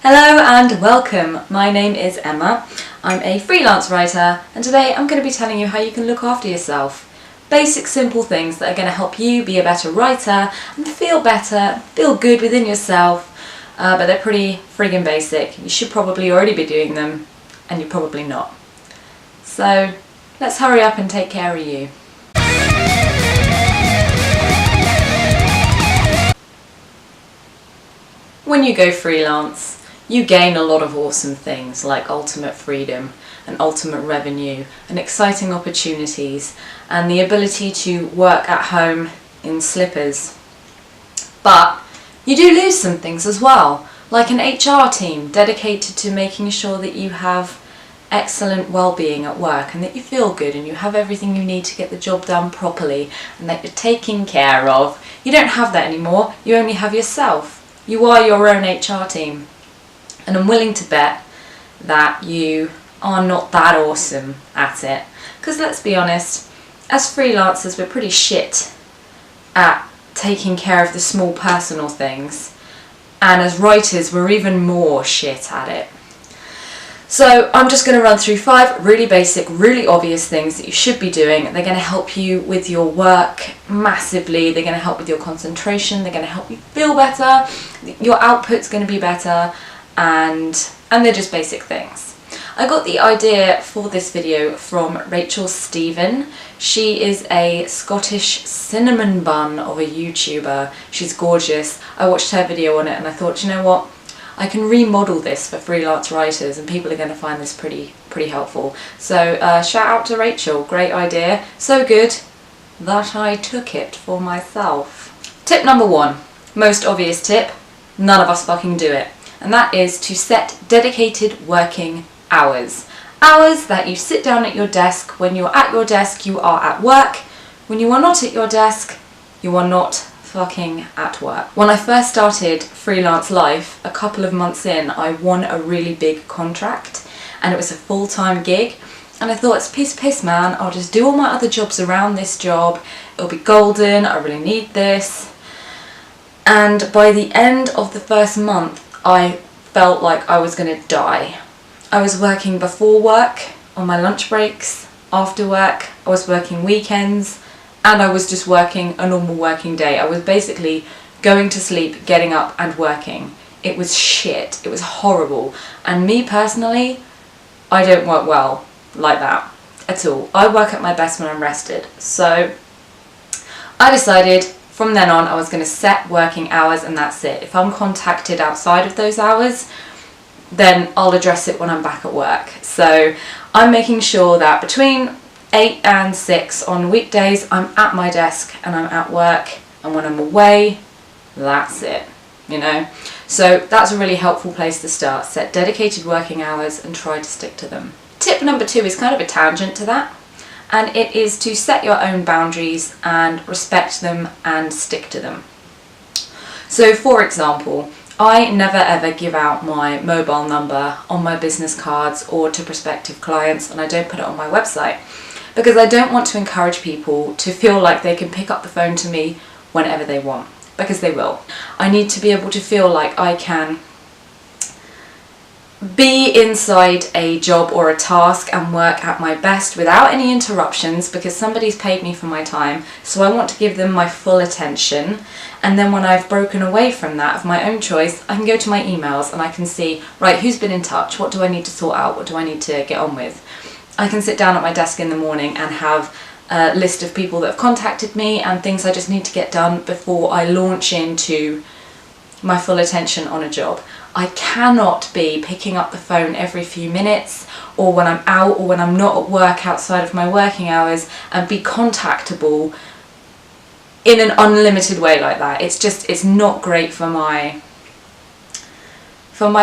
Hello and welcome. My name is Emma. I'm a freelance writer and today I'm going to be telling you how you can look after yourself. Basic simple things that are going to help you be a better writer and feel better, feel good within yourself, but they're pretty friggin' basic. You should probably already be doing them and you're probably not. So let's hurry up and take care of you. When you go freelance, you gain a lot of awesome things like ultimate freedom and ultimate revenue and exciting opportunities and the ability to work at home in slippers. But you do lose some things as well, like an HR team dedicated to making sure that you have excellent well-being at work and that you feel good and you have everything you need to get the job done properly and that you're taken care of. You don't have that anymore, you only have yourself. You are your own HR team. And I'm willing to bet that you are not that awesome at it. Because let's be honest, as freelancers we're pretty shit at taking care of the small personal things. And as writers we're even more shit at it. So I'm just going to run through 5 really basic, really obvious things that you should be doing. They're going to help you with your work massively. They're going to help with your concentration. They're going to help you feel better. Your output's going to be better. And they're just basic things. I got the idea for this video from Rachael. She is a Scottish cinnamon bun of a YouTuber. She's gorgeous. I watched her video on it and I thought, you know what? I can remodel this for freelance writers and people are going to find this pretty helpful. So shout out to Rachael, great idea. So good that I took it for myself. Tip number 1, most obvious tip, none of us fucking do it. And that is to set dedicated working hours. Hours that you sit down at your desk. When you're at your desk, you are at work. When you are not at your desk, you are not fucking at work. When I first started freelance life, a couple of months in, I won a really big contract and it was a full-time gig. And I thought, it's piss man, I'll just do all my other jobs around this job. It'll be golden, I really need this. And by the end of the first month, I felt like I was going to die. I was working before work, on my lunch breaks, after work, I was working weekends, and I was just working a normal working day. I was basically going to sleep, getting up and working. It was shit, it was horrible. And me personally, I don't work well like that at all. I work at my best when I'm rested. So I decided from then on I was going to set working hours and that's it. If I'm contacted outside of those hours, then I'll address it when I'm back at work. So I'm making sure that between 8 and 6 on weekdays I'm at my desk and I'm at work, and when I'm away, that's it, you know. So that's a really helpful place to start. Set dedicated working hours and try to stick to them. Tip number 2 is kind of a tangent to that, and it is to set your own boundaries and respect them and stick to them. So for example, I never ever give out my mobile number on my business cards or to prospective clients, and I don't put it on my website because I don't want to encourage people to feel like they can pick up the phone to me whenever they want, because they will. I need to be able to feel like I can be inside a job or a task and work at my best without any interruptions, because somebody's paid me for my time, so I want to give them my full attention. And then when I've broken away from that of my own choice, I can go to my emails and I can see, right, who's been in touch, what do I need to sort out, what do I need to get on with. I can sit down at my desk in the morning and have a list of people that have contacted me and things I just need to get done before I launch into my full attention on a job. I cannot be picking up the phone every few minutes or when I'm out or when I'm not at work outside of my working hours and be contactable in an unlimited way like that. It's not great for my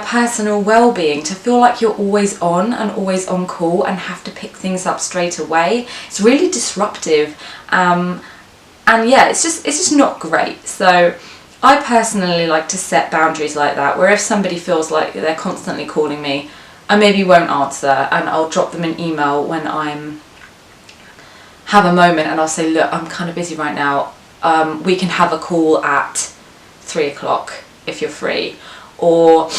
personal well-being to feel like you're always on and always on call and have to pick things up straight away. It's really disruptive, and yeah, it's just not great. So I personally like to set boundaries like that, where if somebody feels like they're constantly calling me, I maybe won't answer and I'll drop them an email when have a moment and I'll say, look, I'm kind of busy right now, we can have a call at 3 o'clock if you're free. Or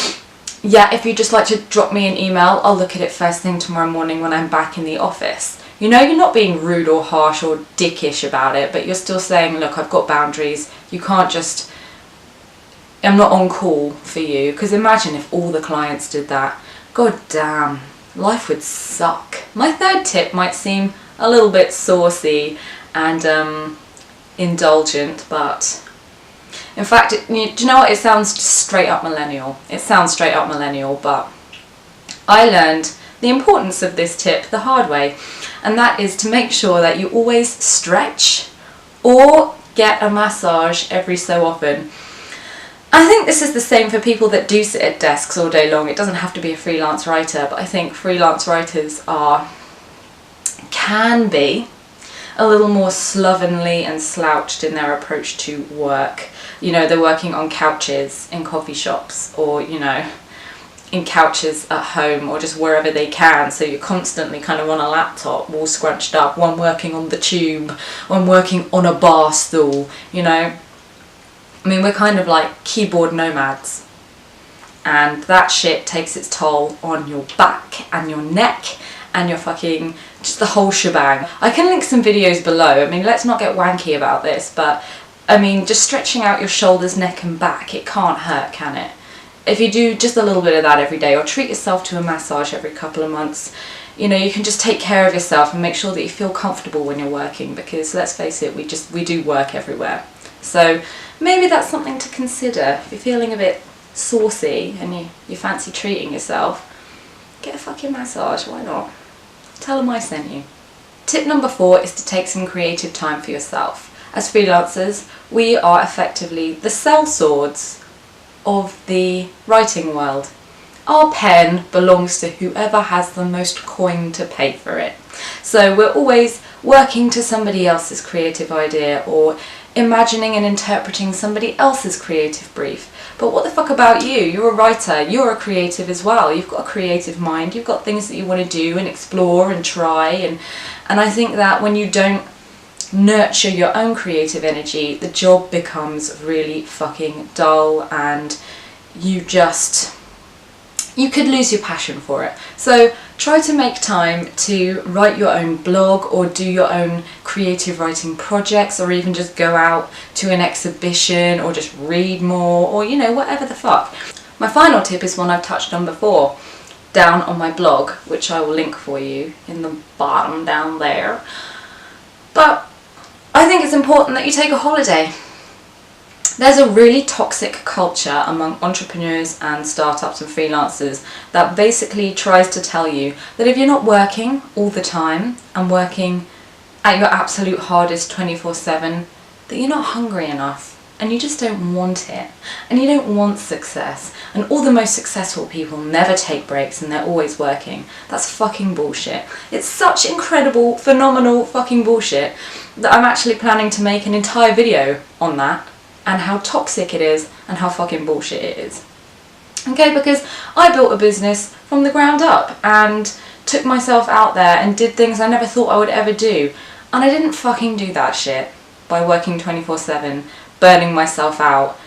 yeah, if you'd just like to drop me an email, I'll look at it first thing tomorrow morning when I'm back in the office. You know, you're not being rude or harsh or dickish about it, but you're still saying, look, I've got boundaries. You can't just, I'm not on call for you. Because imagine if all the clients did that. God damn, life would suck. My third tip might seem a little bit saucy and indulgent, but in fact, do you know what? It sounds straight up millennial. It sounds straight up millennial, but I learned the importance of this tip the hard way, and that is to make sure that you always stretch or get a massage every so often. I think this is the same for people that do sit at desks all day long. It doesn't have to be a freelance writer, but I think freelance writers can be a little more slovenly and slouched in their approach to work. You know, they're working on couches in coffee shops, or, you know, in couches at home, or just wherever they can. So you're constantly kind of on a laptop, all scrunched up, one working on the tube, one working on a bar stool, you know. I mean, we're kind of like keyboard nomads, and that shit takes its toll on your back and your neck and your fucking, just the whole shebang. I can link some videos below. I mean, let's not get wanky about this, but I mean, just stretching out your shoulders, neck and back, it can't hurt, can it? If you do just a little bit of that every day, or treat yourself to a massage every couple of months, you know, you can just take care of yourself and make sure that you feel comfortable when you're working, because let's face it, we do work everywhere. So maybe that's something to consider. If you're feeling a bit saucy and you fancy treating yourself, get a fucking massage, why not? Tell them I sent you. Tip number 4 is to take some creative time for yourself. As freelancers, we are effectively the sellswords of the writing world. Our pen belongs to whoever has the most coin to pay for it. So we're always working to somebody else's creative idea, or imagining and interpreting somebody else's creative brief. But what the fuck about you? You're a writer, you're a creative as well. You've got a creative mind, you've got things that you want to do and explore and try, and I think that when you don't nurture your own creative energy, the job becomes really fucking dull, and you could lose your passion for it. So try to make time to write your own blog, or do your own creative writing projects, or even just go out to an exhibition, or just read more, or, you know, whatever the fuck. My final tip is one I've touched on before, down on my blog, which I will link for you in the bottom down there. But I think it's important that you take a holiday. There's a really toxic culture among entrepreneurs and startups and freelancers that basically tries to tell you that if you're not working all the time and working at your absolute hardest 24/7, that you're not hungry enough, and you just don't want it, and you don't want success, and all the most successful people never take breaks and they're always working. That's fucking bullshit. It's such incredible, phenomenal fucking bullshit that I'm actually planning to make an entire video on that, and how toxic it is and how fucking bullshit it is. Okay, because I built a business from the ground up and took myself out there and did things I never thought I would ever do, and I didn't fucking do that shit by working 24/7, burning myself out,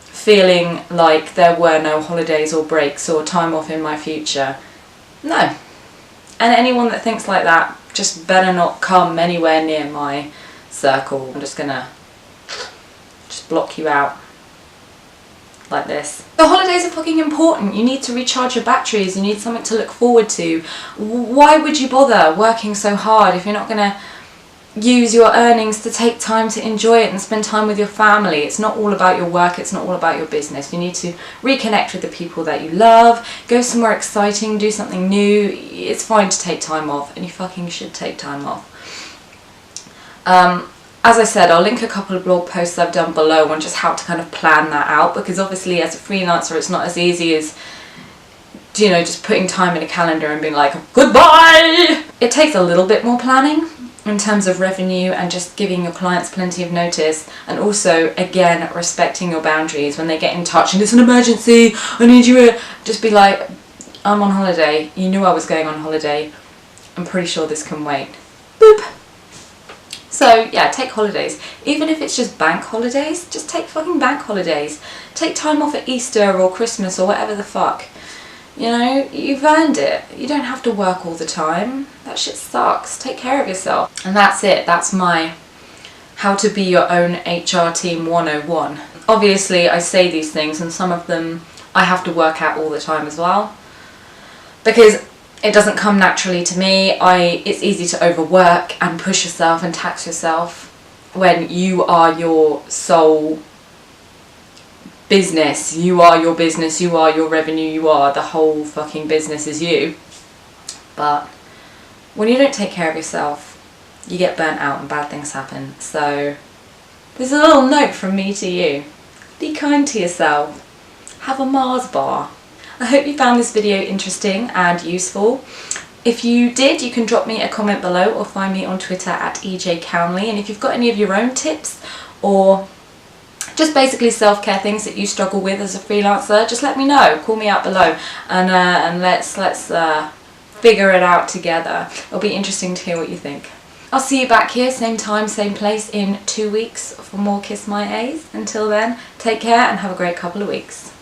feeling like there were no holidays or breaks or time off in my future. No. And anyone that thinks like that just better not come anywhere near my circle. I'm just gonna block you out like this. The holidays are fucking important. You need to recharge your batteries. You need something to look forward to. Why would you bother working so hard if you're not gonna use your earnings to take time to enjoy it and spend time with your family? It's not all about your work, it's not all about your business. You need to reconnect with the people that you love, go somewhere exciting, do something new. It's fine to take time off, and you fucking should take time off. As I said, I'll link a couple of blog posts I've done below on just how to kind of plan that out, because obviously as a freelancer it's not as easy as, you know, just putting time in a calendar and being like, goodbye! It takes a little bit more planning in terms of revenue and just giving your clients plenty of notice, and also, again, respecting your boundaries. When they get in touch and it's an emergency, I need you to just be like, I'm on holiday, you knew I was going on holiday, I'm pretty sure this can wait. Boop! So yeah, take holidays. Even if it's just bank holidays, just take fucking bank holidays. Take time off at Easter or Christmas or whatever the fuck. You know, you've earned it. You don't have to work all the time. That shit sucks. Take care of yourself. And that's it. That's my how to be your own HR team 101. Obviously, I say these things and some of them I have to work out all the time as well, because it doesn't come naturally to me. It's easy to overwork and push yourself and tax yourself when you are your sole business. You are your business, you are your revenue, you are the whole fucking business is you. But when you don't take care of yourself, you get burnt out and bad things happen. So there's a little note from me to you. Be kind to yourself. Have a Mars bar. I hope you found this video interesting and useful. If you did, you can drop me a comment below or find me on Twitter at @EJCownley. And if you've got any of your own tips or just basically self-care things that you struggle with as a freelancer, just let me know. Call me out below and let's figure it out together. It'll be interesting to hear what you think. I'll see you back here, same time, same place in 2 weeks for more Kiss My A's. Until then, take care and have a great couple of weeks.